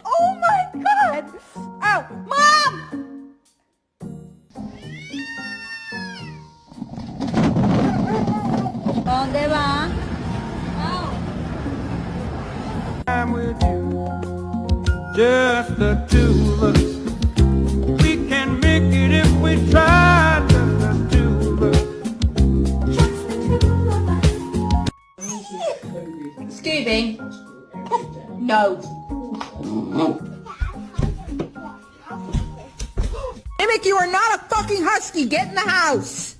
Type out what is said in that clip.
Oh my God! Oh, Mom! Con, diba? I'm with you, just the two of us. We can make it if we try, just the two of us. Scooby? No. Mimic, you are not a fucking husky. Get in the house.